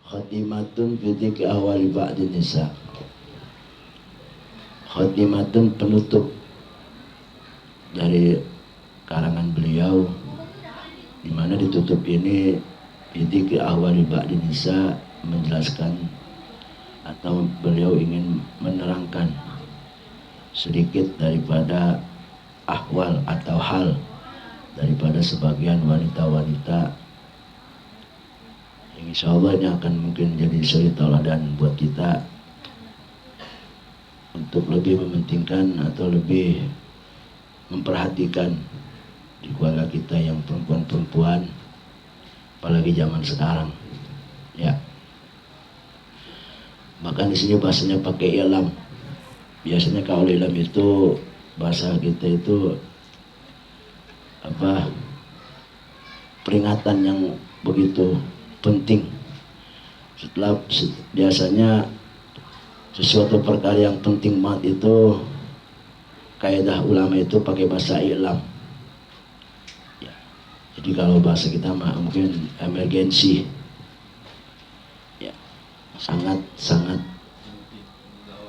Khatimatun fi dzikri ahwali ba'din nisa. Khatimatun penutup dari karangan beliau, di mana ditutup ini fi dzikri ahwali ba'din nisa, menjelaskan atau beliau ingin menerangkan sedikit daripada ahwal atau hal daripada sebagian wanita-wanita yang insya Allah ini akan mungkin jadi suri tauladan buat kita untuk lebih mementingkan atau lebih memperhatikan di keluarga kita yang perempuan-perempuan, apalagi zaman sekarang ya. Bahkan di sini bahasanya pakai ilam. Biasanya kalau ilam itu bahasa kita itu apa, peringatan yang begitu penting. Setelah biasanya sesuatu perkara yang penting banget itu kaidah ulama itu pakai bahasa ilam ya. Jadi kalau bahasa kita mungkin emergensi ya, sangat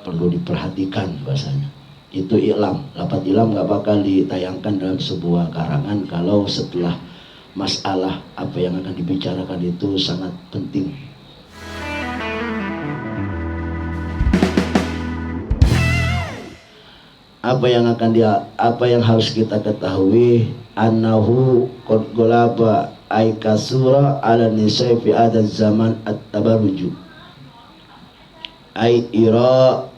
perlu diperhatikan bahasanya. Itu ilam. Lafaz ilam gak bakal ditayangkan dalam sebuah karangan kalau setelah masalah apa yang akan dibicarakan itu sangat penting. Apa yang harus kita ketahui, annahu qad ghalaba ay kasura ala nisa'i fi hadha zaman at-tabarruj ay ira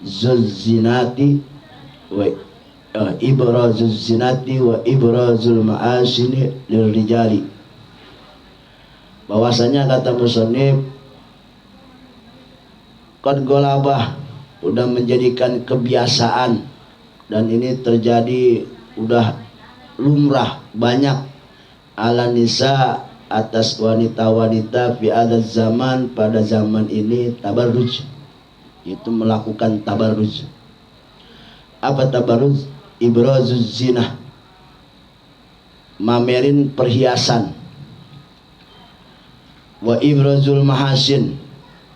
zuzzinati wa ibrazuz zinati wa ibrazul ma'asini lirrijali. Bahwasanya kata musannif, qad ghalaba, udah menjadikan kebiasaan, dan ini terjadi udah lumrah banyak, ala nisa, atas wanita-wanita fi adzal zaman, pada zaman ini, tabarruj, itu melakukan tabarruj. Apa tabarruj? Ibrazuz zinah, mamerin perhiasan. Wa ibrazul mahasin,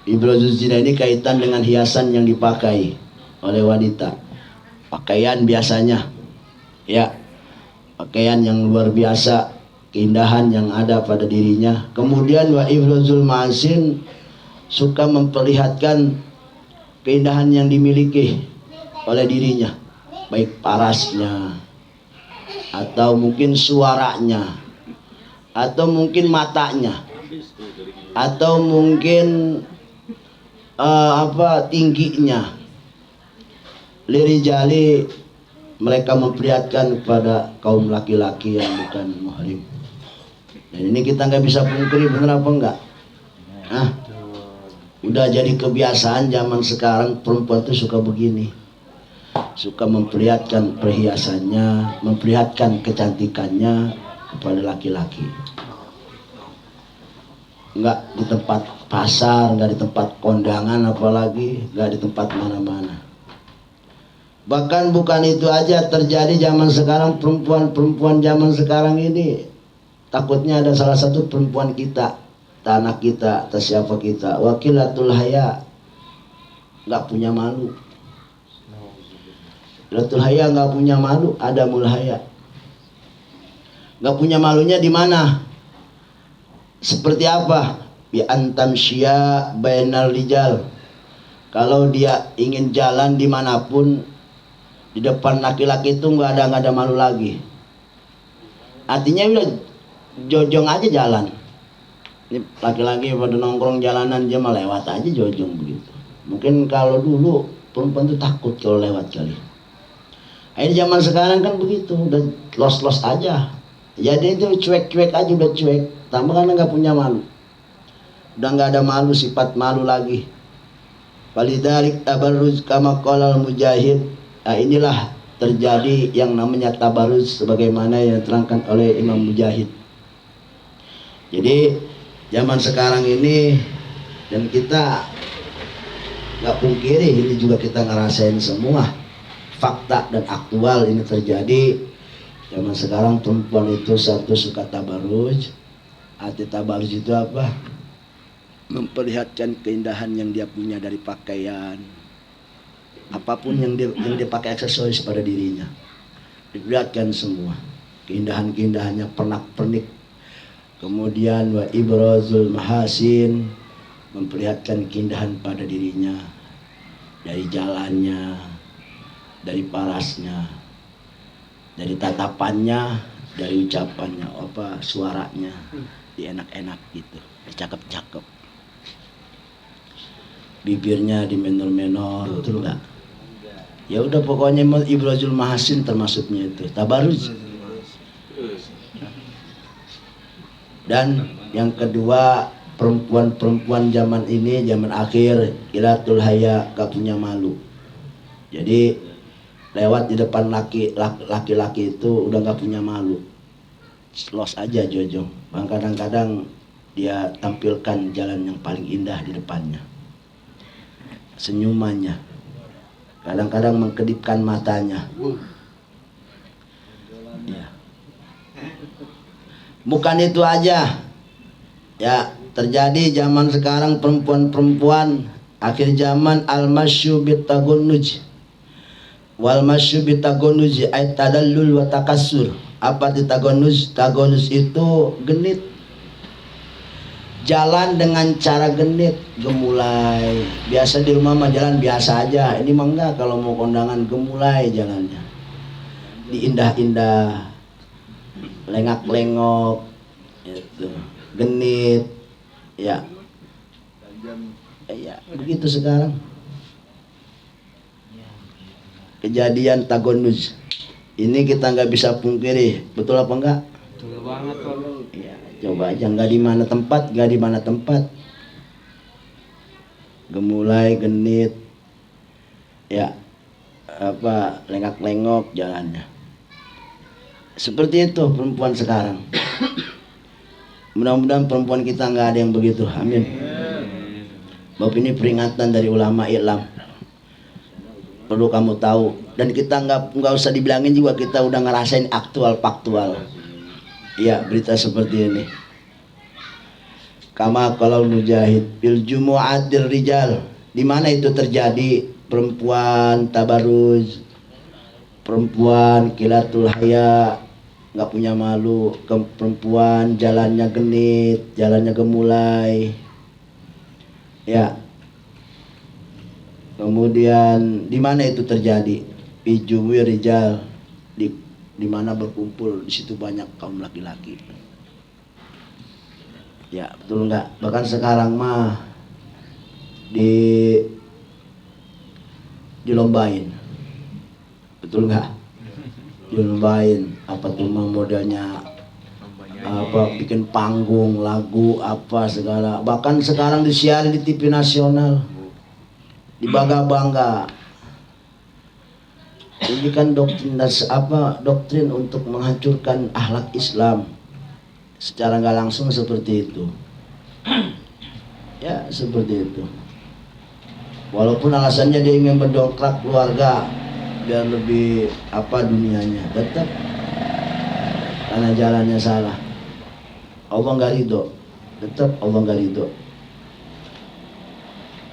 ibrazuz zinah ini kaitan dengan hiasan yang dipakai oleh wanita, pakaian biasanya ya, pakaian yang luar biasa, keindahan yang ada pada dirinya. Kemudian wa ibrazul mahasin, suka memperlihatkan keindahan yang dimiliki oleh dirinya, baik parasnya atau mungkin suaranya atau mungkin matanya atau mungkin tingginya. Lirijali, mereka memperlihatkan kepada kaum laki-laki yang bukan muhrim. Dan ini kita nggak bisa pungkiri, bener apa enggak? Udah jadi kebiasaan zaman sekarang, perempuan itu suka begini, suka memperlihatkan perhiasannya, memperlihatkan kecantikannya kepada laki-laki. Nggak di tempat pasar, nggak di tempat kondangan, apalagi nggak di tempat mana-mana. Bahkan bukan itu aja terjadi zaman sekarang, perempuan zaman sekarang ini takutnya ada salah satu perempuan kita, anak kita, atau siapa kita, wakilatul haya, nggak punya malu. Wakilatul haya nggak punya malu, ada mulhaya. Nggak punya malunya di mana? Seperti apa? Bi antamsya bainal rijal. Kalau dia ingin jalan dimanapun, di depan laki-laki itu nggak ada malu lagi. Artinya udah jojong aja jalan. Ini laki-laki pada nongkrong jalanan, dia mah lewat aja jojong begitu. Mungkin kalau dulu perempuan itu takut kalau lewat kali. Ini zaman sekarang kan begitu, udah los-los aja. Jadi itu cuek-cuek aja, udah cuek. Tambah karena nggak punya malu, udah nggak ada malu, sifat malu lagi. Walidalik tabarruz kama qala al-mujahid. Nah, inilah terjadi yang namanya tabarruz sebagaimana yang diterangkan oleh Imam Mujahid. Jadi zaman sekarang ini, dan kita nggak pungkiri, ini juga kita ngerasain semua, fakta dan aktual ini terjadi. Zaman sekarang perempuan itu satu suka tabarruj. Arti tabarruj itu apa? memperlihatkan keindahan yang dia punya dari pakaian, apapun yang dia pakai aksesoris pada dirinya, diperlihatkan semua keindahannya, pernak-pernik. Kemudian wa ibrazul mahasin, memperlihatkan keindahan pada dirinya dari jalannya, dari parasnya, dari tatapannya, dari ucapannya, suaranya, enak-enak gitu, cakep-cakep. Bibirnya di menor-menor, betul nggak? Ya udah pokoknya ibrazul mahasin termasuknya itu tabarruj. Dan yang kedua, perempuan zaman ini, zaman akhir, qilatul haya, gak punya malu. Jadi lewat di depan laki-laki itu udah gak punya malu, los aja jojong. Kadang-kadang dia tampilkan jalan yang paling indah di depannya, senyumannya, kadang-kadang mengkedipkan matanya. Ya. Bukan itu aja, ya, terjadi zaman sekarang perempuan-perempuan akhir zaman al-masyu bitagunnuj wal masyu bitagunnuj ay tadallul wa takassur. Apa di tagunnuj? Tagunnuj itu genit, jalan dengan cara genit, gemulai. Biasa di rumah mah jalan biasa aja, ini mah enggak, kalau mau kondangan gemulai jalannya, diindah-indah, lengak-lengok itu, genit, ya. Ya, begitu sekarang. Kejadian tagonuz ini kita nggak bisa pungkiri, betul apa enggak? Betul banget, Pak. Ya, coba aja, nggak di mana tempat, gemulai, genit, ya, lengak-lengok jalannya. Seperti itu perempuan sekarang. Mudah-mudahan perempuan kita nggak ada yang begitu. Amin. Bab ini peringatan dari ulama Islam, perlu kamu tahu. Dan kita nggak usah dibilangin juga, kita udah ngerasain aktual faktual. Ya, berita seperti ini. Kama kalau mujahid bil jumu'atil rijal. Di mana itu terjadi? Perempuan tabarruj, perempuan qilatul haya, nggak punya malu, perempuan jalannya genit, jalannya gemulai, ya. Kemudian di mana itu terjadi? Ijumi rijal, di mana berkumpul, di situ banyak kaum laki-laki. Ya, betul nggak? Bahkan sekarang mah dilombain, betul nggak? Dilombain apa tuh modelnya, bikin panggung, lagu, apa segala. Bahkan sekarang disiarin di TV nasional, dibangga-bangga. Ini kan doktrin untuk menghancurkan akhlak Islam. Secara nggak langsung seperti itu. Ya, seperti itu. Walaupun alasannya dia ingin mendongkrak keluarga biar lebih dunianya, tetap karena jalannya salah, Allah nggak ridho, tetap Allah nggak ridho.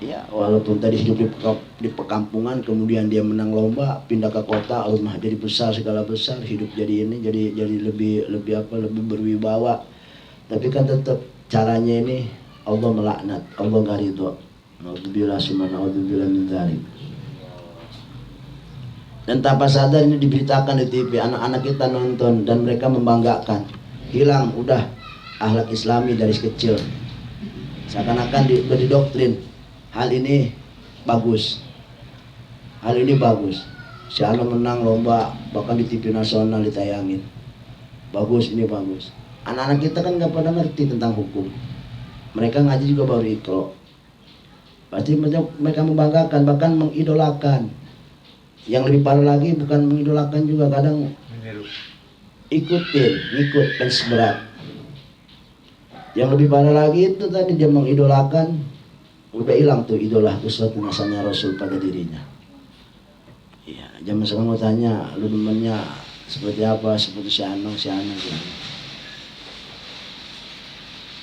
Ya, walaupun tadi hidup di perkampungan, kemudian dia menang lomba, pindah ke kota, rumah jadi besar, segala besar, hidup jadi ini, jadi lebih berwibawa. Tapi kan tetap caranya ini Allah melaknat, Allah nggak ridho. Naudzubillah min dzalik. Dan tanpa sadar ini diberitakan di TV, anak-anak kita nonton dan mereka membanggakan. Hilang udah akhlak Islami dari kecil. Seakan-akan didoktrin hal ini bagus. Hal ini bagus. Si anak menang lomba, bahkan di TV nasional ditayangin. Bagus, ini bagus. Anak-anak kita kan nggak pada ngerti tentang hukum. Mereka ngaji juga baru ikro. Pasti mereka membanggakan, bahkan mengidolakan. Yang lebih parah lagi bukan mengidolakan juga, kadang ikut fans berat. Yang lebih parah lagi itu tadi, dia mengidolakan, udah hilang tuh idola uswatun hasanah Rasul pada dirinya. Iya, zaman sekarang mau tanya, lu demennya seperti apa? Seperti si Anang.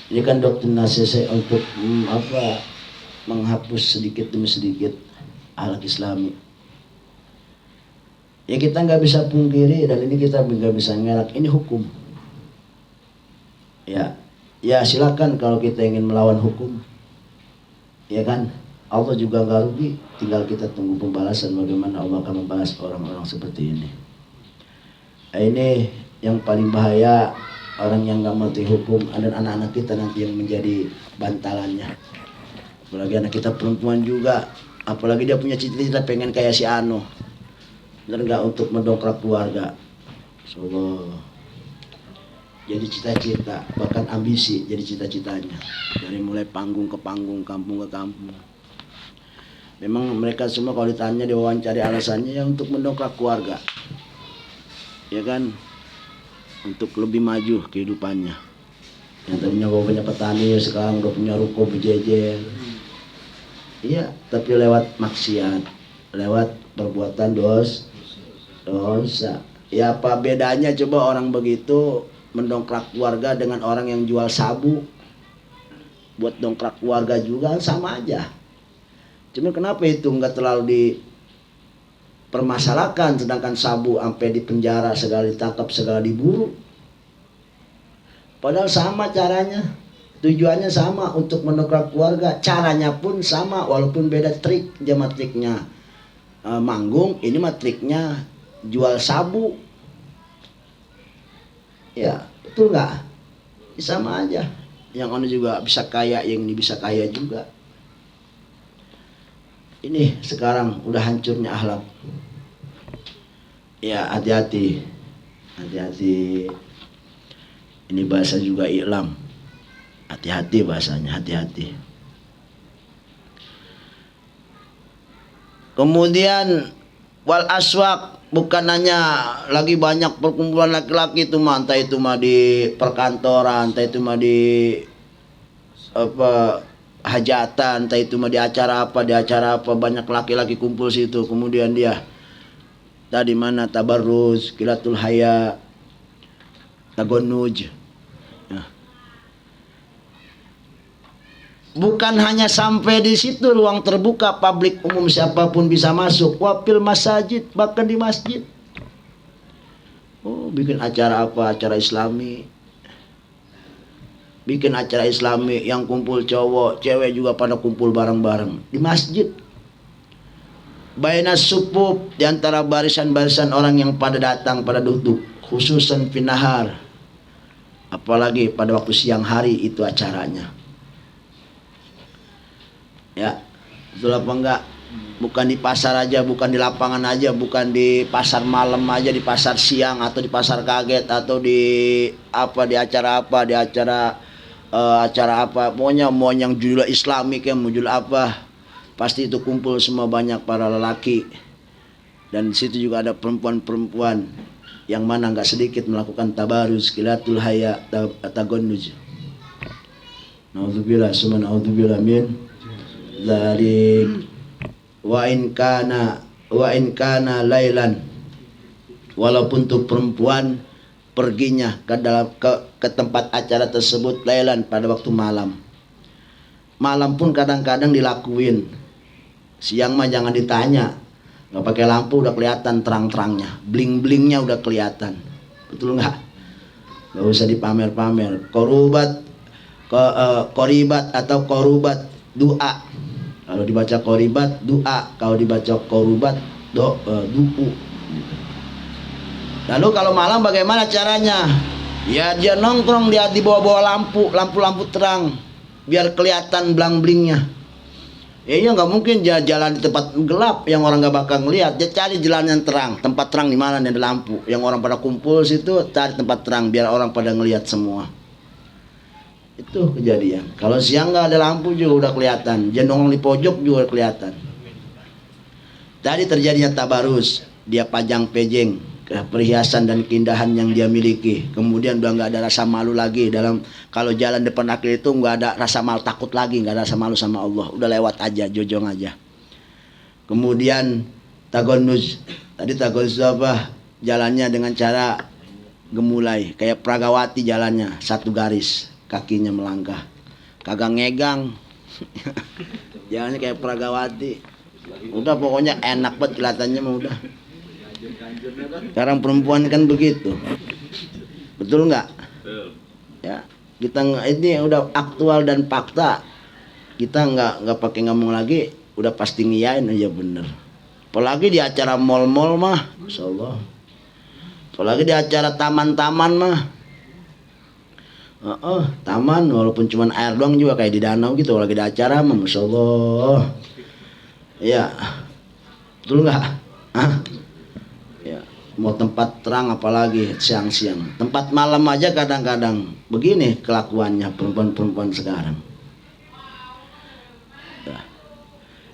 Ini kan doktrin ACC untuk menghapus sedikit demi sedikit akhlak Islami. Ya kita nggak bisa pungkiri, dan ini kita nggak bisa ngelak, ini hukum. Ya silakan kalau kita ingin melawan hukum, ya kan. Allah juga nggak rugi, tinggal kita tunggu pembalasan bagaimana Allah akan membalas orang-orang seperti ini. Ini yang paling bahaya, orang yang nggak mengerti hukum, dan anak-anak kita nanti yang menjadi bantalannya. Apalagi anak kita perempuan juga, apalagi dia punya cita-cita pengen kayak si Ano, dan nggak untuk mendongkrak keluarga. So, jadi cita-cita, bahkan ambisi jadi cita-citanya, dari mulai panggung ke panggung, kampung ke kampung. Memang mereka semua kalau ditanya, diwawancari, alasannya ya untuk mendongkrak keluarga, ya kan, untuk lebih maju kehidupannya. Yang tadinya bapaknya petani, sekarang udah punya ruko berjejer. Iya, tapi lewat maksiat, lewat perbuatan dosa. Ya apa bedanya coba orang begitu mendongkrak keluarga dengan orang yang jual sabu? Buat dongkrak keluarga juga sama aja. Cuma kenapa itu nggak terlalu dipermasalahkan, sedangkan sabu sampai di penjara, segala ditangkap, segala diburu. Padahal sama caranya, tujuannya sama, untuk mendongkrak keluarga. Caranya pun sama, walaupun beda trik. Dia mah triknya manggung, ini mah triknya jual sabu. Ya betul nggak? Sama aja. Yang anu juga bisa kaya, yang ini bisa kaya juga. Ini sekarang udah hancurnya akhlak. Ya hati-hati, hati-hati. Ini bahasa juga iklam. Hati-hati bahasanya, hati-hati. Kemudian wal aswaq, bukan hanya lagi banyak perkumpulan laki-laki itu mah, entah itu mah di perkantoran, entah itu mah di hajatan, entah itu mah di acara apa, banyak laki-laki kumpul situ. Kemudian dia tadi mana tabarruz, qilatul haya, tagonnuj. Bukan hanya sampai di situ, ruang terbuka publik umum siapapun bisa masuk. Wafil masajid, bahkan di masjid. Oh, bikin acara apa? Acara Islami. Bikin acara Islami yang kumpul cowok, cewek juga pada kumpul bareng-bareng di masjid. Bainas supub, di antara barisan-barisan orang yang pada datang, pada duduk, khususan finahar. Apalagi pada waktu siang hari itu acaranya. Ya, betul apa enggak? Bukan di pasar aja, bukan di lapangan aja, bukan di pasar malam aja, di pasar siang atau di pasar kaget atau di acara apa, pokoknya mau yang judul Islamik ya, mau judul apa, pasti itu kumpul semua banyak para lelaki, dan di situ juga ada perempuan-perempuan yang mana nggak sedikit melakukan tabaruz, qilatul haya, tagonnuj. Naudzubillah, summa naudzubillah min dzalik. Wa in kana lailan, walaupun tuh perempuan perginya ke tempat acara tersebut lailan, pada waktu malam. Malam pun kadang-kadang dilakuin. Siang mah jangan ditanya, nggak pakai lampu udah kelihatan terang-terangnya, bling-blingnya udah kelihatan, betul nggak? Nggak usah dipamer-pamer. Koribat atau korubat, doa. Kalau dibaca koribat, doa. Kalau dibaca korubat, du'u. Lalu kalau malam bagaimana caranya? Ya dia nongkrong, dia di bawah-bawah lampu terang, biar kelihatan blang-blingnya. Ya nggak mungkin dia jalan di tempat gelap yang orang nggak bakal ngelihat. Dia cari jalan yang terang, tempat terang di mana ada lampu, yang orang pada kumpul situ, cari tempat terang biar orang pada ngelihat semua. Itu kejadian. Kalau siang nggak ada lampu juga udah kelihatan. Dia nongol di pojok juga kelihatan. Tadi terjadinya tabarus, dia pajang pejeng, perhiasan dan keindahan yang dia miliki. Kemudian udah nggak ada rasa malu lagi dalam, kalau jalan depan akhir itu nggak ada rasa malu, takut lagi, nggak ada rasa malu sama Allah. Udah lewat aja, jojong aja. Kemudian tagonnuj. Tadi tagonnuj apa? Jalannya dengan cara gemulai, kayak Pragawati jalannya satu garis. kakinya melangkah, kagak ngegang. Jangan kayak Pragawati. Udah pokoknya enak banget kelihatannya mah udah. Sekarang perempuan kan begitu. Betul nggak? Ya, kita ini udah aktual dan fakta. Kita nggak pakai ngomong lagi, udah pasti ngiyain aja bener. Apalagi di acara mall-mall mah, Masya Allah. Apalagi di acara taman-taman mah. Taman walaupun cuma air doang juga kayak di danau gitu. Lagi di acara mah, Masya Allah. Ya, betul nggak? Ya, mau tempat terang apalagi siang-siang. Tempat malam aja kadang-kadang begini kelakuannya perempuan-perempuan sekarang. Ya.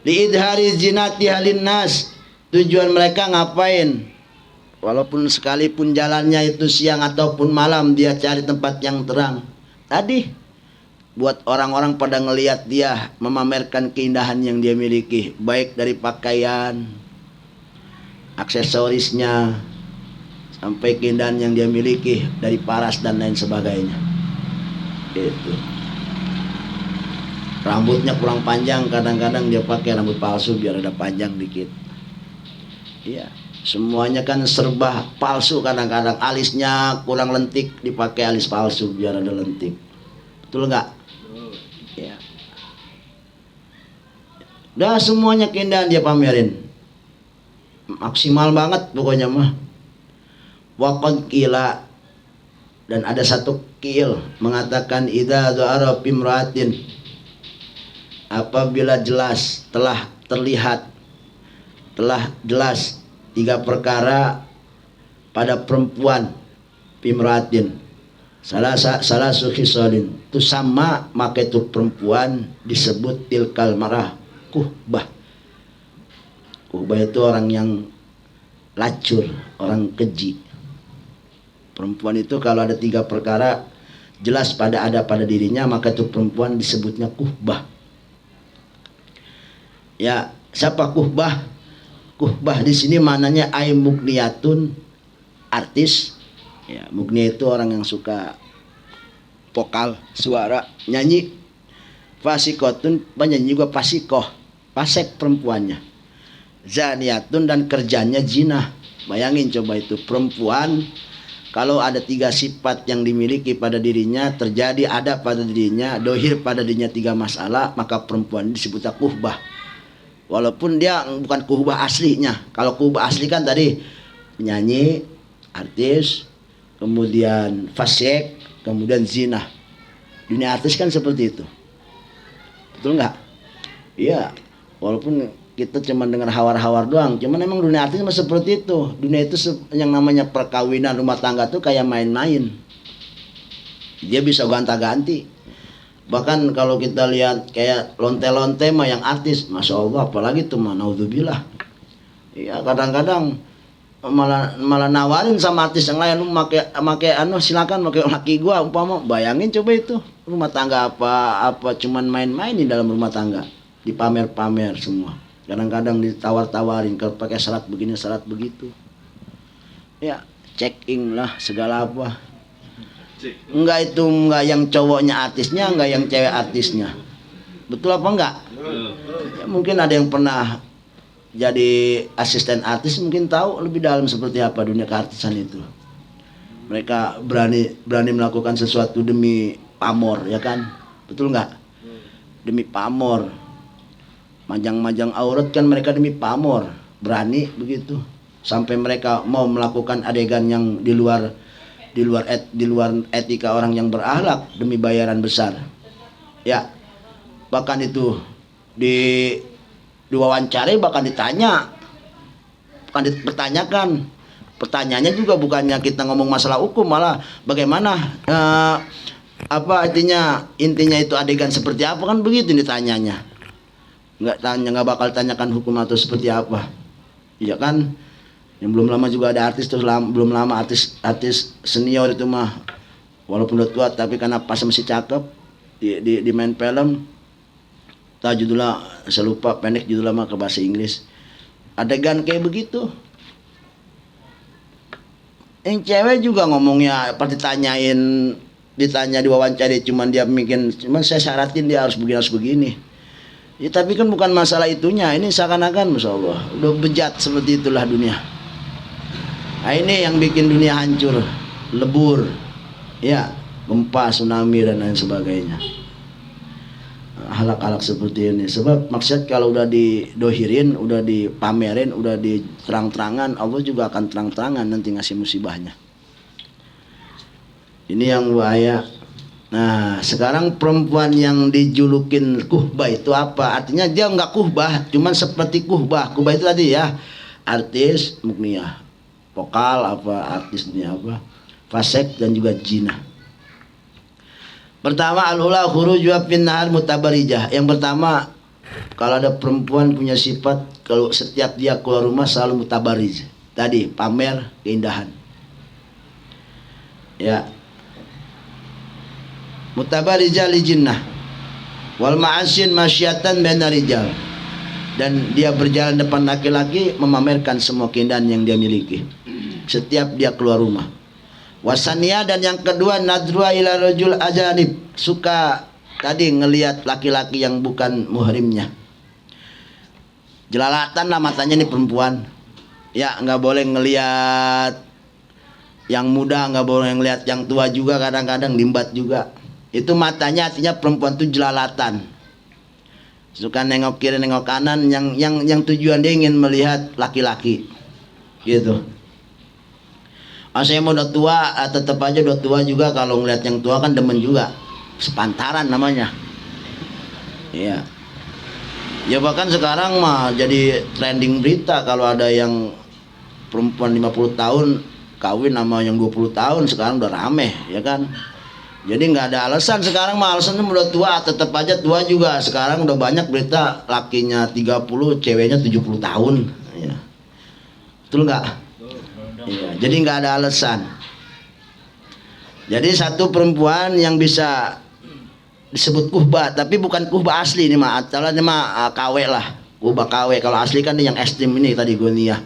Liidhari zinati halin nas. Tujuan mereka ngapain? Walaupun sekalipun jalannya itu siang ataupun malam, dia cari tempat yang terang. Tadi buat orang-orang pada ngelihat dia memamerkan keindahan yang dia miliki, baik dari pakaian, aksesorisnya, sampai keindahan yang dia miliki dari paras dan lain sebagainya. Itu. Rambutnya kurang panjang, kadang-kadang dia pakai rambut palsu biar ada panjang dikit. Iya. Semuanya kan serba palsu kadang-kadang. Alisnya kurang lentik, dipakai alis palsu biar ada lentik. Betul nggak? Ya. Udah semuanya keindahan dia pamerin. Maksimal banget pokoknya mah. Waqad qila, dan ada satu qil mengatakan idza dha'ara bimra'atin, apabila jelas telah terlihat, telah jelas 3 perkara pada perempuan, pimratin salah khisalin, itu sama maka itu perempuan disebut tilkal marah kuhbah. Kuhbah itu orang yang lacur, orang keji. Perempuan itu kalau ada 3 perkara jelas ada pada dirinya, maka itu perempuan disebutnya kuhbah. Ya, siapa kuhbah? Kuhbah di sini maknanya ay mugniyatun, artis. Ya, mugni itu orang yang suka vokal, suara, nyanyi. Fasikotun, penyanyi juga fasikoh, fasek perempuannya. Zaniyatun, dan kerjanya zina. Bayangin coba itu perempuan kalau ada 3 sifat yang dimiliki pada dirinya, terjadi ada pada dirinya, dohir pada dirinya 3 masalah, maka perempuan disebutnya kuhbah. Walaupun dia bukan kuhbah aslinya. Kalau kuhbah asli kan tadi penyanyi, artis, kemudian fasik, kemudian zina. Dunia artis kan seperti itu. Betul nggak? Iya. Walaupun kita cuma dengar hawar-hawar doang, cuman emang dunia artis mah seperti itu. Dunia itu yang namanya perkawinan rumah tangga tuh kayak main-main. Dia bisa gonta-ganti. Bahkan kalau kita lihat kayak lonte-lonte mah yang artis, Masya Allah, apalagi tuh mah naudzubillah. Iya, kadang-kadang malah nawarin sama artis yang lain, lu make silakan make laki gua umpama. Bayangin coba itu, rumah tangga apa cuman main-main di dalam rumah tangga, dipamer-pamer semua. Kadang-kadang ditawar-tawarin kalau pakai syarat begini, syarat begitu. Ya, check-in lah segala apa. Enggak yang cowoknya artisnya, enggak yang cewek artisnya. Betul apa enggak? Ya, mungkin ada yang pernah jadi asisten artis, mungkin tahu lebih dalam seperti apa dunia keartisan itu. Mereka berani melakukan sesuatu demi pamor, ya kan? Betul enggak? Demi pamor. Majang-majang aurat kan mereka demi pamor, berani begitu. Sampai mereka mau melakukan adegan yang di luar etika orang yang berakhlak demi bayaran besar. Ya, bahkan itu diwawancarai, bahkan ditanya, bahkan dipertanyakan. Pertanyaannya juga bukannya kita ngomong masalah hukum, malah bagaimana intinya itu adegan seperti apa, kan begitu ditanyanya. Nggak bakal tanyakan hukum atau seperti apa. Iya kan? Yang belum lama juga ada artis, belum lama artis senior itu mah walaupun udah tua tapi karena pas masih cakep di main film, tahu judulnya saya lupa, pendek judulnya mah ke bahasa Inggris. Adegan kayak begitu. Yang cewek juga ngomongnya pas ditanyain ditanya diwawancara cuman dia bikin, cuman saya syaratin dia harus begini. Ya, tapi kan bukan masalah itunya. Ini seakan-akan Masya Allah udah bejat, seperti itulah dunia. Nah, ini yang bikin dunia hancur, lebur, ya, gempa, tsunami dan lain sebagainya. Halak-halak seperti ini. Sebab maksud kalau udah didohirin, udah dipamerin, udah diterang-terangan, Allah juga akan terang-terangan nanti ngasih musibahnya. Ini yang bahaya. Nah, sekarang perempuan yang dijulukin kuhbah itu apa? Artinya dia nggak kuhbah, cuman seperti kuhbah. Kuhbah itu tadi ya, artis mukniyah, vokal apa, artis dunia apa, fasik dan juga zina. Pertama, al-ula khurujuha fin nahar mutabarijah. Yang pertama, kalau ada perempuan punya sifat kalau setiap dia keluar rumah selalu mutabarij. Tadi pamer keindahan. Ya. Mutabarijah li jinnah wal ma'asyin masyatan baina rijal, dan dia berjalan depan laki-laki memamerkan semua keindahan yang dia miliki setiap dia keluar rumah. Wasania, dan yang kedua nadrua ila rajul ajanib, suka tadi ngelihat laki-laki yang bukan muhrimnya. Jelalatan lah matanya nih perempuan. Ya, nggak boleh ngelihat yang muda, nggak boleh ngelihat yang tua juga, kadang-kadang limbat juga. Itu matanya, artinya perempuan itu jelalatan. Suka nengok kiri nengok kanan, yang tujuan dia ingin melihat laki-laki. Gitu. Saya mau udah tua, tetap aja udah tua juga, kalau ngelihat yang tua kan demen juga. Sepantaran namanya. Iya. Ya bahkan sekarang mah jadi trending berita kalau ada yang perempuan 50 tahun kawin sama yang 20 tahun, sekarang udah rame, ya kan? Jadi nggak ada alasan sekarang mah, alasannya udah tua, tetap aja tua juga. Sekarang udah banyak berita lakinya 30, ceweknya 70 tahun. Ya. Betul nggak? Ya, jadi nggak ada alasan. Jadi satu perempuan yang bisa disebut kuhbah, tapi bukan kuhbah asli ini mah, asalnya mah KW lah, kuhbah KW. Kalau asli kan yang ekstrim ini tadi goniyah,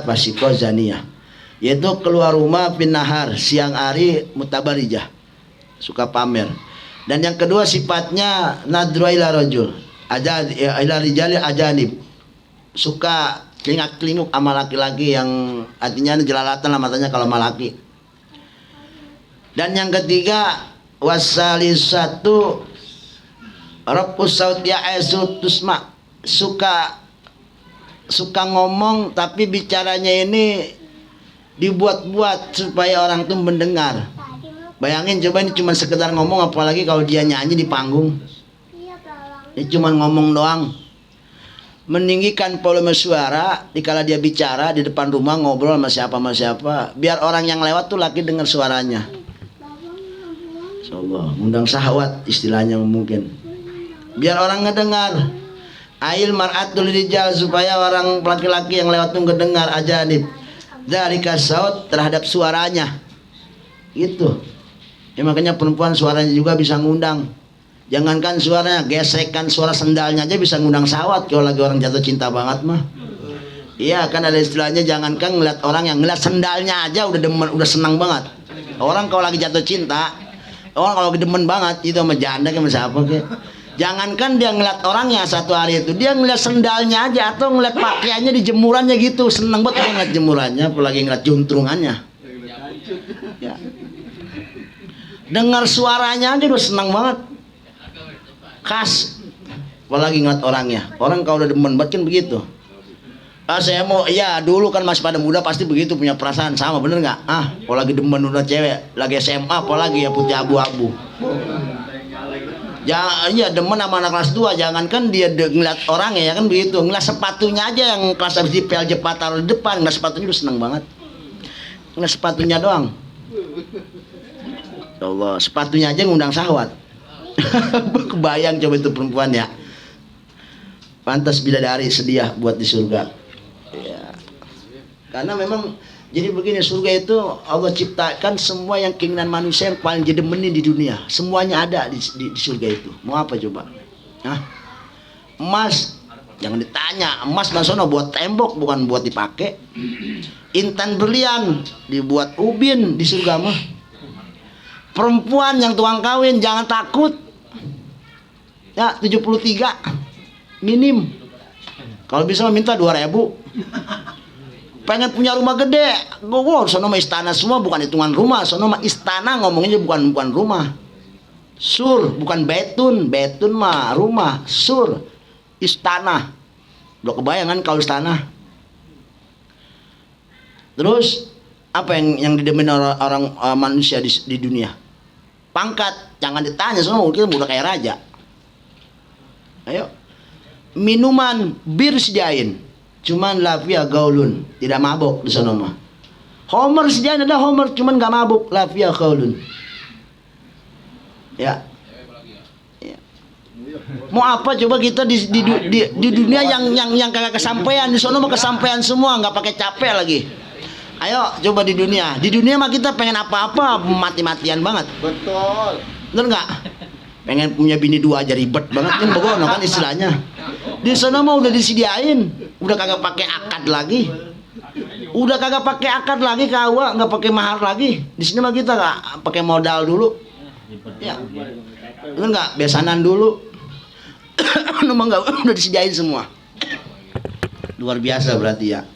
fasiko, zaniyah. Yaitu keluar rumah pinahar, siang hari mutabarijah, suka pamer. Dan yang kedua sifatnya nadru ila rajul ila rijali ajanib, suka kelingak-kelinguk sama laki-laki yang artinya jelalatan lah matanya kalau sama laki. Dan yang ketiga wasalisatu rabbus saut ya'asu tusma, suka ngomong tapi bicaranya ini dibuat-buat supaya orang tuh mendengar. Bayangin coba, ini cuma sekedar ngomong, apalagi kalau dia nyanyi di panggung. Ini cuma ngomong doang. Meninggikan volume suara dikala dia bicara di depan rumah, ngobrol sama siapa, biar orang yang lewat tuh laki dengar suaranya. Insyaallah, undang syahwat istilahnya mungkin. Biar orang ngedengar. Ail mar'atul rijal, supaya orang laki-laki yang lewat tuh ngedengar ajanib. Dzalika saut, terhadap suaranya. Gitu. Ya makanya perempuan suaranya juga bisa ngundang. Jangankan suaranya, gesekan suara sendalnya aja bisa ngundang syahwat kalau lagi orang jatuh cinta banget mah. Iya kan ada istilahnya, jangankan ngeliat orang, yang ngeliat sendalnya aja udah demen, udah senang banget. Orang kalau lagi jatuh cinta, orang kalau lagi demen banget itu sama janda kan siapa kayak. Jangankan dia ngeliat orangnya satu hari itu, dia ngeliat sendalnya aja atau ngeliat pakaiannya di jemurannya gitu, seneng banget dia ngeliat jemurannya, apalagi ngeliat juntrungannya. Ya. Dengar suaranya aja udah senang banget. Khas. Apalagi ngeliat orangnya. Orang kalau udah demen banget kan begitu. Saya mau, ya dulu kan masih pada muda pasti begitu, punya perasaan sama, bener nggak? Kalau lagi demen udah cewek, lagi SMA apalagi ya putih abu-abu. Ya demen sama anak kelas 2, jangankan dia ngeliat orangnya ya kan begitu, ngeliat sepatunya aja yang kelas habis di PLJ taruh di depan, ngeliat sepatunya udah seneng banget. Ngeliat sepatunya doang. Ya Allah, sepatunya aja ngundang syahwat. Kebayang coba itu perempuan ya. Pantas bidadari sedia buat di surga. Ya. Karena memang jadi begini, surga itu Allah ciptakan semua yang keinginan manusia yang paling jadi meni di dunia. Semuanya ada di surga itu. Mau apa coba? Emas, jangan ditanya. Emas maksudnya buat tembok, bukan buat dipakai. Intan berlian dibuat ubin di surga mah. Perempuan yang tukang kawin jangan takut. Ya 73 minim. Kalau bisa minta 2.000. Pengen punya rumah gede. Wow, sono mah istana semua, bukan hitungan rumah. Sono mah istana, ngomongnya bukan rumah. Sur, bukan betun. Betun mah rumah. Sur, istana. Udah kebayangan kalau istana. Terus apa yang didemen orang manusia di dunia? Pangkat, jangan ditanya, semua mungkin udah kayak raja. Ayo, minuman bir sediain, cuman lafia gaulun, tidak mabok di sana mah. Homer sediain, ada Homer, cuman gak mabuk, lafia gaulun. Ya. Mau apa coba kita di dunia yang kagak kesampaian, di sana mah kesampaian semua, nggak pakai capek lagi. Ayo coba di dunia mah kita pengen apa-apa mati-matian banget. Betul. Bener nggak? Pengen punya bini 2 aja ribet banget kan, begono kan istilahnya. Di sana mah udah disediain, udah kagak pakai akad lagi, kawa nggak pakai mahar lagi. Di sini mah kita nggak pakai modal dulu, ya. Bener nggak? Besanan dulu, nomor nggak udah disediain semua. Luar biasa berarti ya.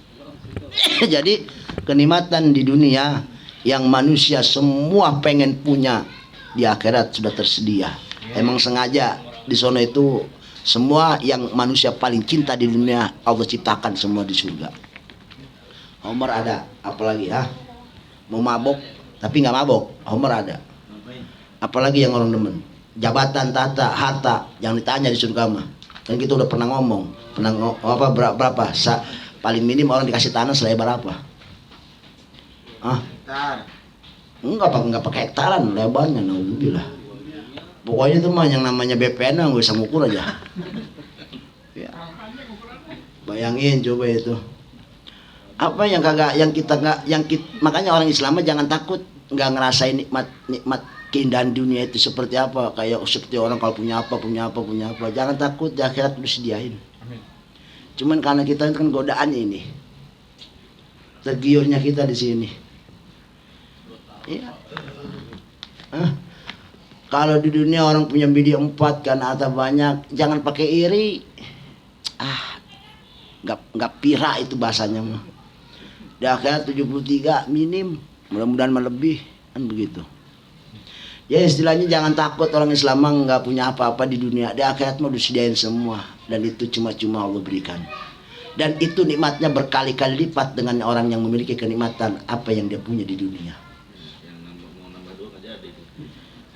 Jadi kenikmatan di dunia yang manusia semua pengen punya, di akhirat sudah tersedia. Emang sengaja di sana itu semua yang manusia paling cinta di dunia Allah ciptakan semua di surga. Homer ada, apalagi ya? Mau mabok tapi nggak mabok, Homer ada. Apalagi yang orang demen? Jabatan, tata, harta, yang ditanya di surga mah. Dan kita udah pernah ngomong, berapa? Paling minim orang dikasih tanah selebar apa? Enggak pakai hektaran lebarnya, naudzubillah. Pokoknya itu mah yang namanya BPN nggak bisa ngukur aja. Ya. Bayangin coba itu. Apa yang makanya orang Islam jangan takut nggak ngerasain nikmat keindahan dunia itu seperti apa, kayak seperti orang kalau punya apa. Jangan takut, di akhirat udah sediain. Cuman karena kita kan godaan ini, tergiurnya kita di sini. Iya. Kalau di dunia orang punya video 4 karena harta banyak, jangan pakai iri. Nggak pira itu bahasanya mah. Di akhirat 73 minim, mudah-mudahan lebih kan begitu. Ya istilahnya jangan takut, orang Islam nggak punya apa-apa di dunia, di akhirat mau disediain semua, dan itu cuma-cuma Allah berikan. Dan itu nikmatnya berkali-kali lipat dengan orang yang memiliki kenikmatan apa yang dia punya di dunia.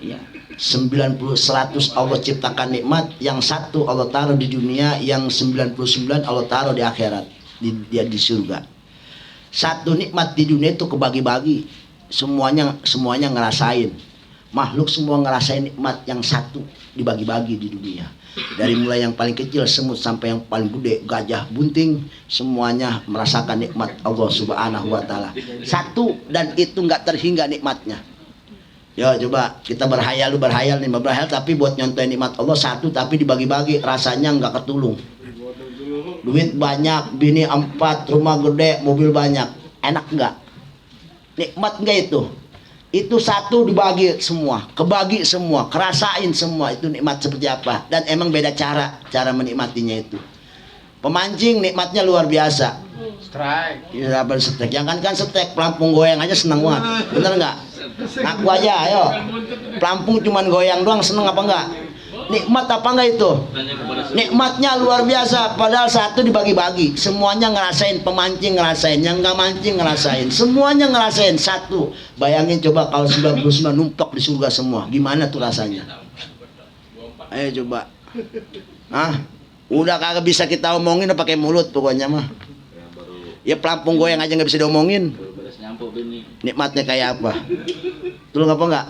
Ya, 90 100 Allah ciptakan nikmat, yang 1 Allah taruh di dunia, yang 99 Allah taruh di akhirat, di surga. 1 nikmat di dunia itu kebagi-bagi, semuanya ngerasain. Makhluk semua ngerasain nikmat yang 1 dibagi-bagi di dunia. Dari mulai yang paling kecil semut sampai yang paling gede gajah bunting, semuanya merasakan nikmat Allah Subhanahu wa taala. 1, dan itu nggak terhingga nikmatnya. Ya coba kita berhayal tapi buat nyontohin nikmat Allah 1 tapi dibagi-bagi, rasanya nggak ketulung. Duit banyak, bini 4, rumah gede, mobil banyak, enak nggak? Nikmat nggak itu? Itu 1 dibagi semua, kebagi semua, kerasain semua, itu nikmat seperti apa. Dan emang beda cara menikmatinya itu. Pemancing nikmatnya luar biasa. Strike. Ya apa strike? Jangan kan strike, pelampung goyang aja seneng banget. Bener nggak? Aku aja, ayo. Pelampung cuman goyang doang seneng apa enggak? Nikmat apa enggak itu? Nikmatnya luar biasa. Padahal 1 dibagi-bagi, semuanya ngerasain. Pemancing ngerasain, yang nggak mancing ngerasain, semuanya ngerasain 1. Bayangin coba kalau 99 numpuk di surga semua, gimana tuh rasanya? Ayo coba. Udah kagak bisa kita omongin, udah pakai mulut pokoknya mah. Ya pelampung goyang aja nggak bisa diomongin. Nikmatnya kayak apa? Betul apa enggak?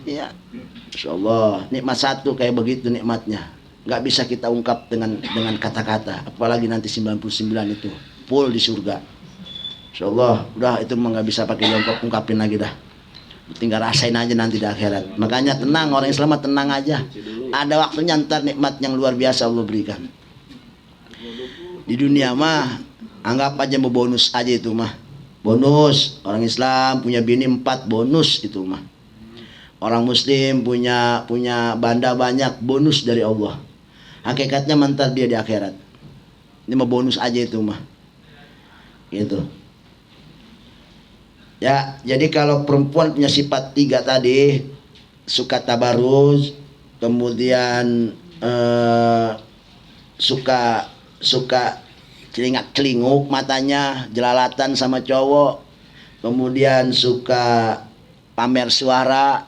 Iya. Insyaallah nikmat 1 kayak begitu nikmatnya. Nggak bisa kita ungkap dengan kata-kata, apalagi nanti 99 itu full di surga. Insyaallah udah itu mah nggak bisa pakai ungkapin lagi dah. Tinggal rasain aja nanti di akhirat. Makanya tenang, orang Islam tenang aja. Ada waktunya ntar nikmat yang luar biasa Allah berikan. Di dunia mah anggap aja mau bonus aja itu mah. bonus. Orang Islam punya bini 4 bonus itu mah. Orang Muslim punya banda banyak, bonus dari Allah. Hakikatnya mantar dia di akhirat. Ini mah bonus aja itu mah. Gitu. Ya, jadi kalau perempuan punya sifat 3 tadi, suka tabarruz, kemudian suka celingak-celinguk matanya, jelalatan sama cowok, kemudian suka pamer suara.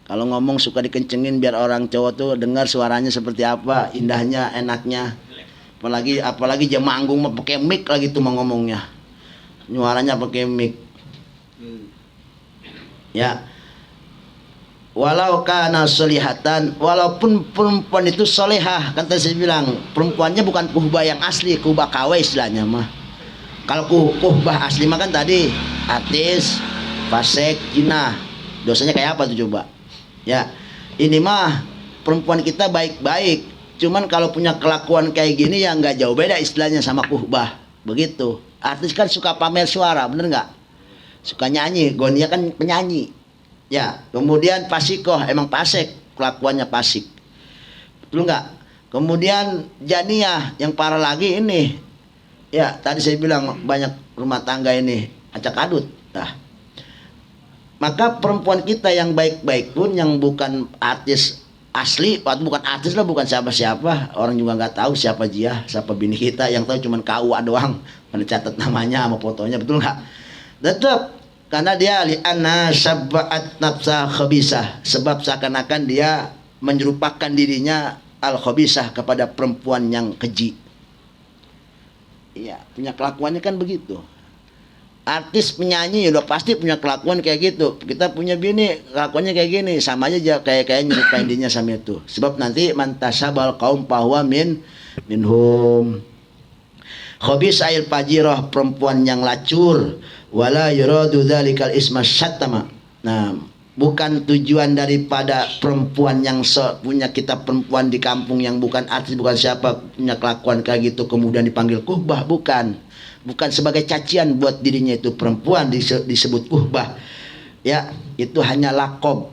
Kalau ngomong suka dikencengin biar orang cowok tuh dengar suaranya seperti apa, indahnya, enaknya. Apalagi dia manggung pakai mic lagi tuh mau ngomongnya. Suaranya pakai mic. Ya. Walau kana solihatan, walaupun perempuan itu solehah, kan tadi saya bilang perempuannya bukan kuhbah yang asli, kuhbah KW istilahnya mah. Kalau kuhbah asli mah kan tadi artis, fasik, jinah, dosanya kayak apa tuh coba? Ya, ini mah perempuan kita baik-baik, cuman kalau punya kelakuan kayak gini ya nggak jauh beda istilahnya sama kuhbah, begitu. Artis kan suka pamer suara, bener nggak? Suka nyanyi, Gonia kan penyanyi. Ya, kemudian fasikoh, emang fasik, kelakuannya fasik. Betul nggak? Kemudian janiyah, yang parah lagi ini. Ya, tadi saya bilang banyak rumah tangga ini acak adut. Nah, maka perempuan kita yang baik-baik pun, yang bukan artis asli, atau bukan artis lah, bukan siapa-siapa, orang juga nggak tahu siapa dia, siapa bini kita, yang tahu cuman KUA doang, pada catat namanya sama fotonya, betul nggak? Tetap karena dia li'anna syabbat nafsa khabisah, sebab seakan-akan dia menyerupakan dirinya al khabisah kepada perempuan yang keji. Iya, punya kelakuannya kan begitu. Artis penyanyi udah pasti punya kelakuan kayak gitu. Kita punya bini kelakuannya kayak gini, sama aja kayak nyerupain dirinya sama itu. Sebab nanti mantasabal kaum bahwa minhum. Khabisah il fajirah, perempuan yang lacur. Wala yuradu dzalikal isma syattama. Nah, bukan tujuan daripada perempuan yang punya kita perempuan di kampung yang bukan artis, bukan siapa, punya kelakuan kayak gitu kemudian dipanggil kuhbah, bukan sebagai cacian buat dirinya itu perempuan disebut kuhbah. Ya, itu hanya lakob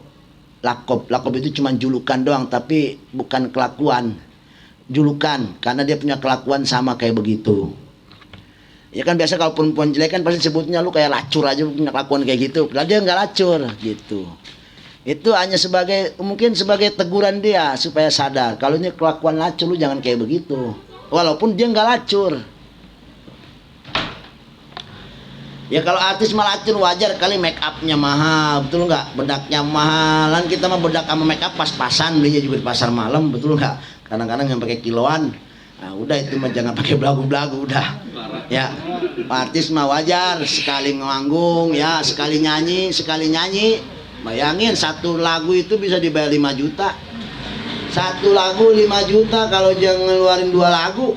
itu cuma julukan doang, tapi bukan kelakuan. Julukan karena dia punya kelakuan sama kayak begitu. Ya kan biasa kalau perempuan jelek kan pasti sebutnya lu kayak lacur aja, punya kelakuan kayak gitu. Padahal dia nggak lacur gitu. Itu hanya mungkin sebagai teguran dia supaya sadar kalau ini kelakuan lacur, lu jangan kayak begitu. Walaupun dia nggak lacur. Ya kalau artis mah lacur wajar kali, make upnya mahal, betul nggak? Bedaknya mahalan, kita mah bedak sama make up pas-pasan, belinya juga di pasar malam, betul nggak? Kadang-kadang yang pakai kiloan. Nah, udah itu mah jangan pakai belagu-belagu udah. Ya, artis mah wajar sekali nganggung ya, sekali nyanyi. Bayangin satu lagu itu bisa dibayar 5 juta. Satu lagu 5 juta kalau jangan ngeluarin 2 lagu.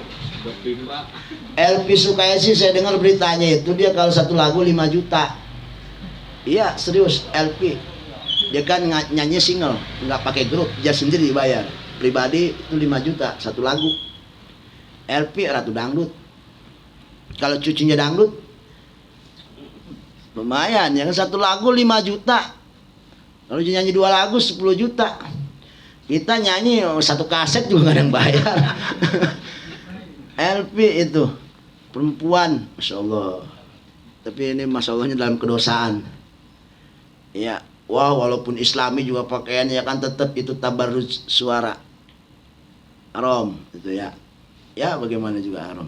Elvi Sukaisi saya dengar beritanya itu dia kalau satu lagu 5 juta. Iya, serius Elvi. Dia kan nyanyi single, nggak pakai grup, dia sendiri bayar. Pribadi itu 5 juta satu lagu. LP Ratu Dangdut. Kalau cucunya dangdut lumayan, yang satu lagu 5 juta. Kalau nyanyi 2 lagu 10 juta. Kita nyanyi satu kaset juga gak ada yang bayar. LP itu perempuan, Masya Allah. Tapi ini Masya Allahnya dalam kedosaan. Ya, wow, walaupun Islami juga pakaiannya kan tetap itu tabarruj suara. Haram itu ya. Ya bagaimana juga haram.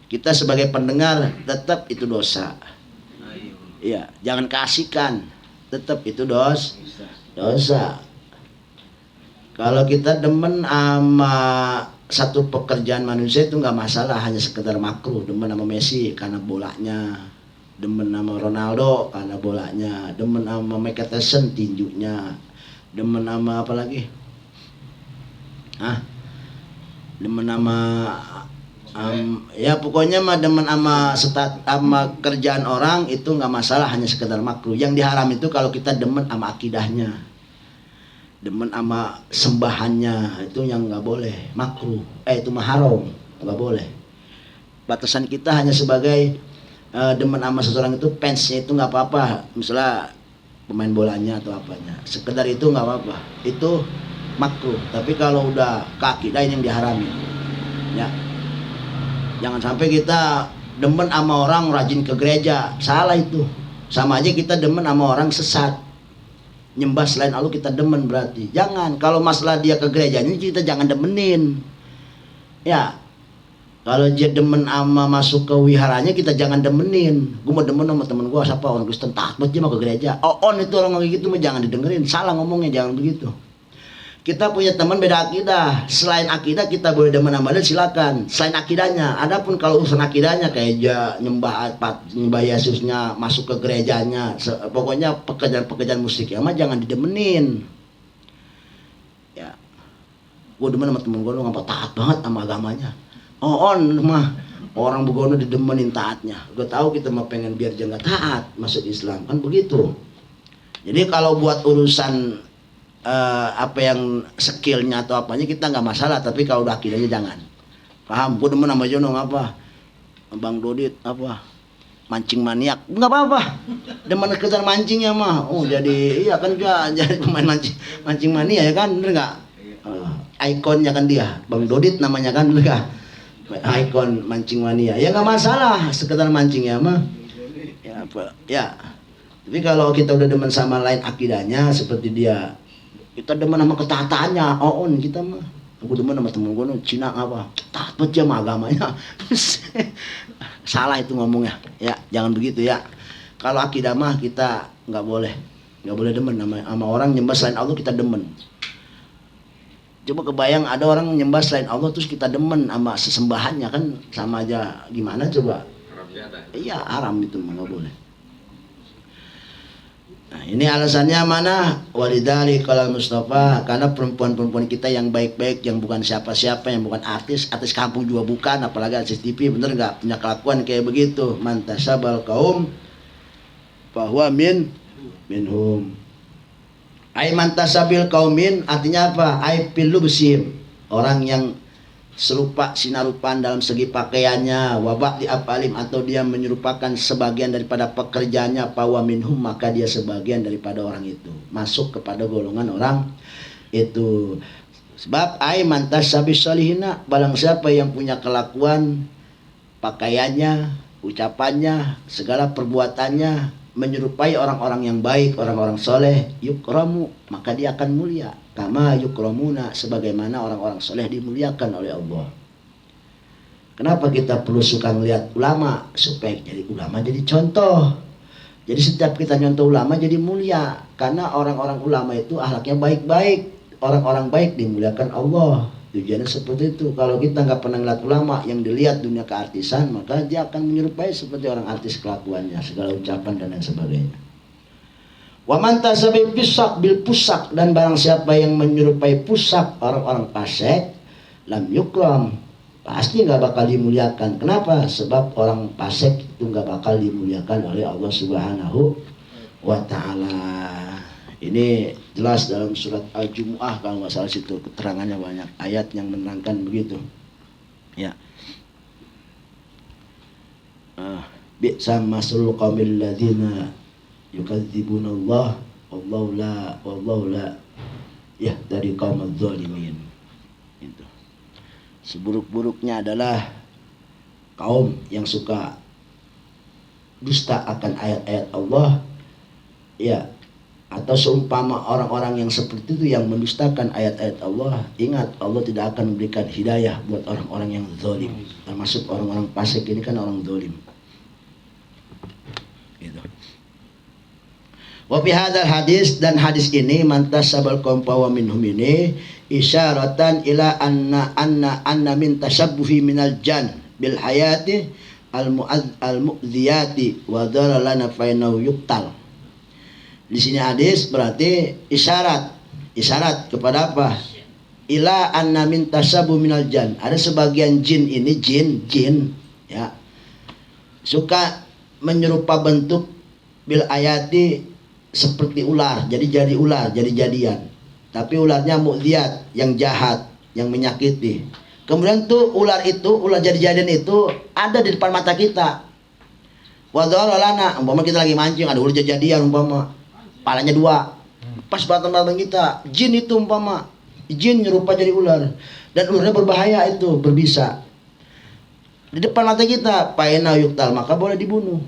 Kita sebagai pendengar tetap itu dosa. Iya, jangan kasihkan, tetap itu dosa. Kalau kita demen sama satu pekerjaan manusia itu nggak masalah, hanya sekedar makruh. Demen sama Messi karena bolanya, demen sama Ronaldo karena bolanya, demen sama Michael Tyson tinjunya, demen sama apa lagi? Demen sama ya pokoknya mah demen sama kerjaan orang itu nggak masalah, hanya sekedar makruh. Yang diharam itu kalau kita demen sama akidahnya, demen sama sembahannya, itu yang nggak boleh, makruh. Itu mah haram, nggak boleh. Batasan kita hanya sebagai demen sama seseorang itu, fansnya itu nggak apa-apa, misalnya pemain bolanya atau apanya, sekedar itu nggak apa-apa, itu makruh. Tapi kalau udah keakidah yang diharami, ya jangan sampai kita demen sama orang rajin ke gereja, salah itu. Sama aja kita demen sama orang sesat, nyembah selain Allah kita demen, berarti jangan. Kalau masalah dia ke gerejanya kita jangan demenin, ya. Kalau dia demen sama masuk ke wiharanya kita jangan demenin. Gue mau demen sama temen gue siapa orang Kristen, taat banget dia mau ke gereja, itu orang kayak gitu mah jangan didengerin, salah ngomongnya, jangan begitu. Kita punya teman beda akidah, selain akidah kita boleh demen sama dia silakan, selain akidahnya. Adapun kalau urusan akidahnya kayak nyembah Yesusnya, masuk ke gerejanya, pokoknya pekerjaan musik ya mah jangan didemenin. Ya, gue demen sama temen gue lu ngapa taat banget sama agamanya. Mah orang begono didemenin taatnya. Gue tahu kita mah pengen biar dia nggak taat masuk Islam, kan begitu. Jadi kalau buat urusan apa yang skillnya atau apanya kita nggak masalah, tapi kalau udah akidahnya jangan. Paham? Gue demen sama Jono apa? Bang Dodit apa? Mancing maniak, nggak apa-apa. Demen sekedar mancingnya mah. Jadi iya kan dia jadi pemain mancing mania ya kan, bener nggak? Ikonnya kan dia, Bang Dodit namanya kan, bener nggak? Ikon mancing mania, ya nggak masalah, sekedar mancing ya mah. Ya apa? Ya. Tapi kalau kita udah demen sama lain akidahnya seperti dia, kita demen sama ketataannya, kita mah. Aku demen sama temen gue Cina apa? Taat banget sama agamanya. Salah itu ngomongnya. Ya, jangan begitu ya. Kalau akidah mah kita nggak boleh demen sama orang nyembah selain Allah kita demen. Coba kebayang ada orang nyembah selain Allah terus kita demen sama sesembahannya, kan sama aja gimana coba? Iya, haram itu mah nggak boleh. Nah, ini alasannya mana? Walidali kalau Mustafa, karena perempuan-perempuan kita yang baik-baik, yang bukan siapa-siapa, yang bukan artis kampung juga bukan, apalagi artis TV, bener nggak? Punya kelakuan kayak begitu. Mantasabal kaum bahwa minhum. Ai mantasabil kaumin artinya apa? Ai pilu besim, orang yang serupa sinarupan dalam segi pakaiannya, wabak di apalim, atau dia menyerupakan sebagian daripada pekerjaannya, pawa minhum, maka dia sebagian daripada orang itu, masuk kepada golongan orang itu. Sebab ai mantasabil salihina, barang siapa yang punya kelakuan, pakaiannya, ucapannya, segala perbuatannya menyerupai orang-orang yang baik, orang-orang soleh, yukramu, maka dia akan mulia. Kama yukramuna, sebagaimana orang-orang soleh dimuliakan oleh Allah. Kenapa kita perlu suka melihat ulama? Supaya jadi ulama jadi contoh. Jadi setiap kita nyontoh ulama jadi mulia. Karena orang-orang ulama itu akhlaknya baik-baik. Orang-orang baik dimuliakan Allah. Tujuannya seperti itu. Kalau kita nggak pernah ngeliat ulama, yang dilihat dunia keartisan, maka dia akan menyerupai seperti orang artis kelakuannya, segala ucapan dan lain sebagainya. Wa man tasabi bil pusak, dan barang siapa yang menyerupai pusak orang-orang fasik, lam yukram, pasti nggak bakal dimuliakan. Kenapa? Sebab orang fasik itu nggak bakal dimuliakan oleh Allah Subhanahu wa Ta'ala. Ini jelas dalam surat Al-Jumu'ah kalau nggak salah, situ keterangannya banyak ayat yang menerangkan begitu. Ya. Bi'sa masalul qaumil ladzina yukadzibuna Allah wallahu la yahdari qaumaz zalimin. Itu. Seburuk-buruknya adalah kaum yang suka dusta akan ayat-ayat Allah. Ya. Atau seumpama orang-orang yang seperti itu yang mendustakan ayat-ayat Allah, ingat Allah tidak akan memberikan hidayah buat orang-orang yang zalim. Termasuk orang-orang fasik ini kan orang zalim. Gitu. Wa fi hadzal hadis, dan hadis ini mantasabal qaum wa minhum ini isyaratan ila anna min tashabbuhi minal jan bil hayati al mu'adziyati wa dhalala fa innahu yuqtal. Di sini hadis berarti isyarat kepada apa? Ila anna min tasabbu minal jan. Ada sebagian jin ini, jin ya, suka menyerupa bentuk bil ayati seperti ular, jadi ular, jadi jadian. Tapi ularnya mu'dziyat, yang jahat, yang menyakiti. Kemudian tuh ular jadi-jadian itu ada di depan mata kita. Wadhara lana, umpama kita lagi mancing, ada ular jadian umpama, palanya 2, pas batang-batang kita, jin itu umpama, jin nyerupa jadi ular, dan ularnya berbahaya itu, berbisa. Di depan mata kita, paena yuktal, maka boleh dibunuh.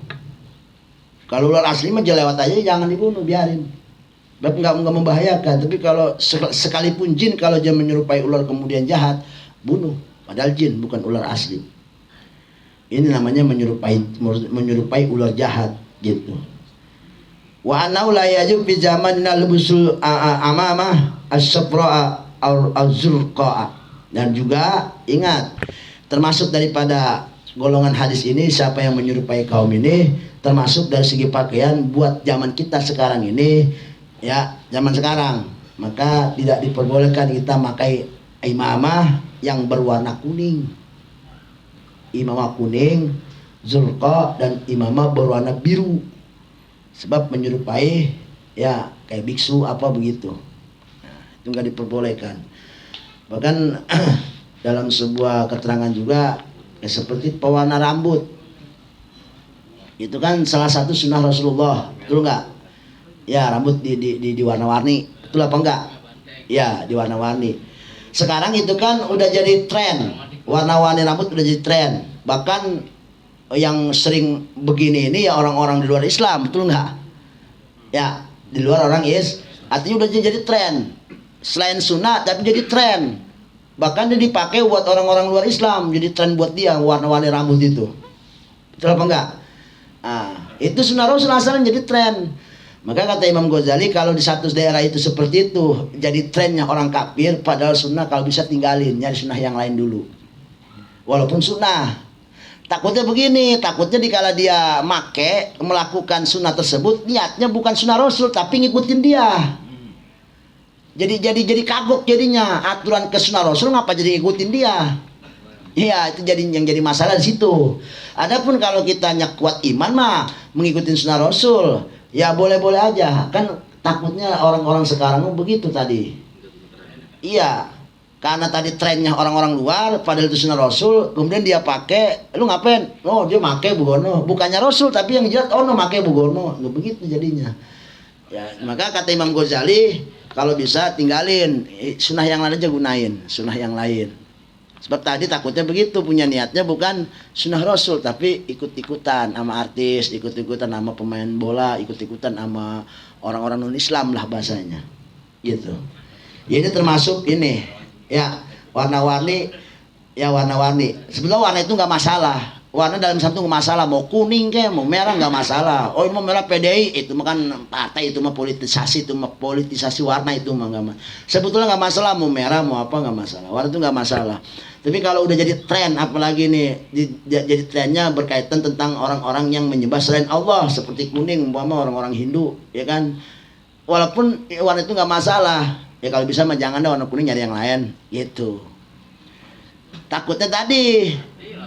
Kalau ular asli mah lewat aja, jangan dibunuh, biarin. Enggak membahayakan. Tapi kalau sekalipun jin, kalau dia menyerupai ular kemudian jahat, bunuh. Padahal jin bukan ular asli. Ini namanya menyerupai ular jahat gitu. Wa anau la yajub fi zamanina lubusul amamah as-safra az-zurqa. Dan juga ingat, termasuk daripada golongan hadis ini, siapa yang menyerupai kaum ini, termasuk dari segi pakaian buat zaman kita sekarang ini, ya zaman sekarang, maka tidak diperbolehkan kita pakai imamah yang berwarna kuning. Imamah kuning, zurqa, dan imamah berwarna biru, sebab menyerupai ya kayak biksu apa begitu. Nah, itu nggak diperbolehkan. Bahkan dalam sebuah keterangan juga ya, seperti pewarna rambut itu kan salah satu sunnah Rasulullah, betul nggak? Ya, rambut di warna-warni, betul apa enggak? Ya, di warna-warni. Sekarang itu kan udah jadi tren, warna-warni rambut udah jadi tren. Bahkan yang sering begini ini ya orang-orang di luar Islam, betul nggak? Ya, di luar orang artinya udah jadi tren. Selain sunnah tapi jadi tren. Bahkan dia dipakai buat orang-orang luar Islam, jadi tren buat dia warna-warni rambut itu. Betul apa enggak? Nah, itu sunnah Rasul asalnya jadi tren. Maka kata Imam Ghazali, kalau di satu daerah itu seperti itu, jadi trennya orang kafir, padahal sunnah kalau bisa tinggalin, nyari sunnah yang lain dulu. Walaupun sunnah. Takutnya begini, takutnya dikala dia melakukan sunnah tersebut, niatnya bukan sunnah Rasul, tapi ngikutin dia. Jadi kagok jadinya, aturan ke sunnah Rasul ngapa jadi ngikutin dia? Iya, itu yang jadi masalah di situ. Adapun kalau kitanya kuat iman mah mengikuti sunnah Rasul, ya boleh-boleh aja. Kan takutnya orang-orang sekarang begitu tadi. Iya, karena tadi trennya orang-orang luar, padahal itu sunnah Rasul, kemudian dia pakai, lu ngapain? Oh, dia pakai bugono, bukannya Rasul tapi yang jelas no pakai bugono. Nggak begitu jadinya. Ya, maka kata Imam Ghazali, kalau bisa tinggalin, sunnah yang lain aja gunain, sunnah yang lain. Sebab tadi takutnya begitu, punya niatnya bukan sunnah Rasul, tapi ikut-ikutan sama artis, ikut-ikutan sama pemain bola, ikut-ikutan sama orang-orang non-Islam lah bahasanya. Gitu. Ya, ini termasuk ini, ya warna-warni, ya warna-warni. Sebenarnya warna itu nggak masalah. Warna dalam satu nggak masalah, mau kuning kayak mau merah nggak masalah. Oh, mau merah PDI itu mah kan partai, itu mah politisasi, itu mah politisasi warna, itu mah nggak masalah. Sebetulnya nggak masalah mau merah mau apa, nggak masalah. Warna itu nggak masalah. Tapi kalau udah jadi tren, apalagi nih jadi trennya berkaitan tentang orang-orang yang menyembah selain Allah, seperti kuning umpama orang-orang Hindu, ya kan. Walaupun warna itu nggak masalah, ya kalau bisa mah jangan dah warna kuning, nyari yang lain gitu. Takutnya tadi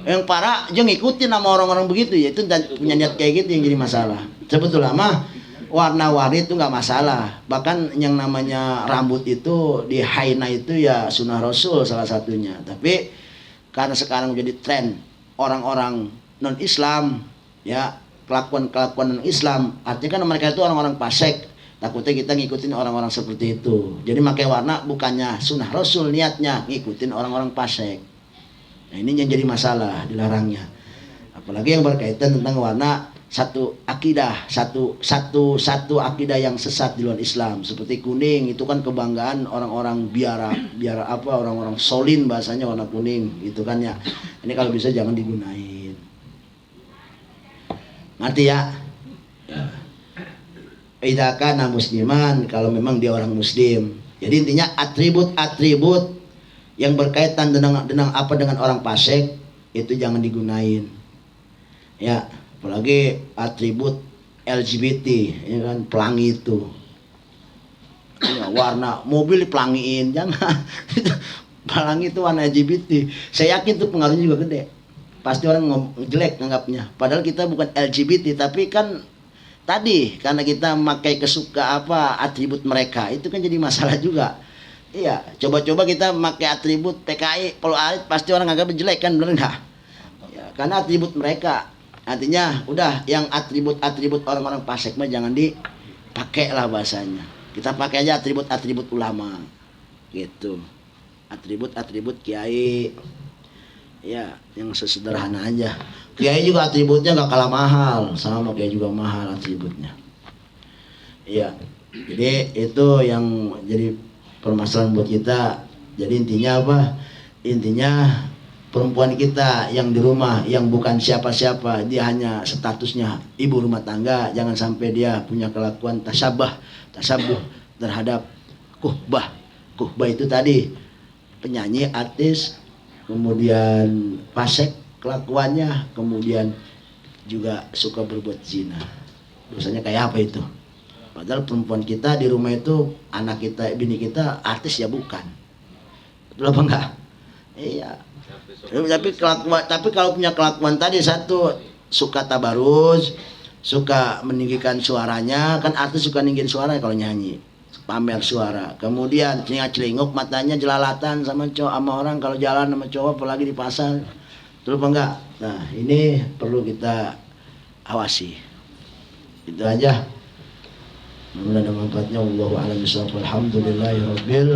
yang parah jangan ngikutin sama orang-orang begitu, ya itu punya niat kayak gitu yang jadi masalah. Sebetulnya mah warna-warni itu nggak masalah. Bahkan yang namanya rambut itu di haina itu ya sunnah Rasul salah satunya. Tapi karena sekarang jadi tren orang-orang non Islam, ya kelakuan non-Islam, artinya kan mereka itu orang-orang fasik. Takutnya kita ngikutin orang-orang seperti itu. Jadi pakai warna bukannya sunnah Rasul, niatnya ngikutin orang-orang fasik. Nah, ini yang jadi masalah, dilarangnya. Apalagi yang berkaitan tentang warna satu akidah, satu akidah yang sesat di luar Islam, seperti kuning itu kan kebanggaan orang-orang biara apa, orang-orang solin bahasanya warna kuning gitu kan ya. Ini kalau bisa jangan digunain. Ngerti ya? Idza kana musliman, kalau memang dia orang muslim. Jadi intinya atribut-atribut yang berkaitan dengan orang fasik itu jangan digunain. Ya, apalagi atribut LGBT, ya kan, pelangi itu. Ya, warna mobil dipelangiin, jangan. Pelangi itu warna LGBT. Saya yakin itu pengaruhnya juga gede. Pasti orang jelek nganggapnya. Padahal kita bukan LGBT, tapi kan tadi karena kita memakai atribut mereka, itu kan jadi masalah juga. Iya, coba-coba kita pakai atribut PKI, Polo Arit, pasti orang anggap jelek kan, bener nggak? Ya, karena atribut mereka. Artinya udah yang atribut-atribut orang-orang fasik mah jangan dipakai lah bahasanya. Kita pakai aja atribut-atribut ulama. Gitu. Atribut-atribut kiai. Ya, yang sesederhana aja. Kiai juga atributnya gak kalah mahal, sama kiai juga mahal atributnya. Iya. Jadi itu yang jadi permasalahan buat kita. Jadi intinya apa? Intinya perempuan kita yang di rumah yang bukan siapa-siapa, dia hanya statusnya ibu rumah tangga, jangan sampai dia punya kelakuan tasabuh terhadap kuhbah. Kuhbah itu tadi penyanyi, artis, kemudian fasik kelakuannya, kemudian juga suka berbuat zina. Dosanya kayak apa itu? Padahal perempuan kita di rumah itu, anak kita, bini kita artis ya bukan. Betul apa enggak? Iya. Tapi kalau punya kelakuan tadi, satu suka tabaruz, suka meninggikan suaranya, kan artis suka ninggin suara kalau nyanyi, pamer suara. Kemudian celingak-celinguk, matanya jelalatan sama orang kalau jalan sama cowok, apalagi di pasar. Betul apa enggak? Nah, ini perlu kita awasi. Itu aja. Mudah-mudahan ada manfaatnya. Wallahu a'lam bishawab. Alhamdulillahirabbil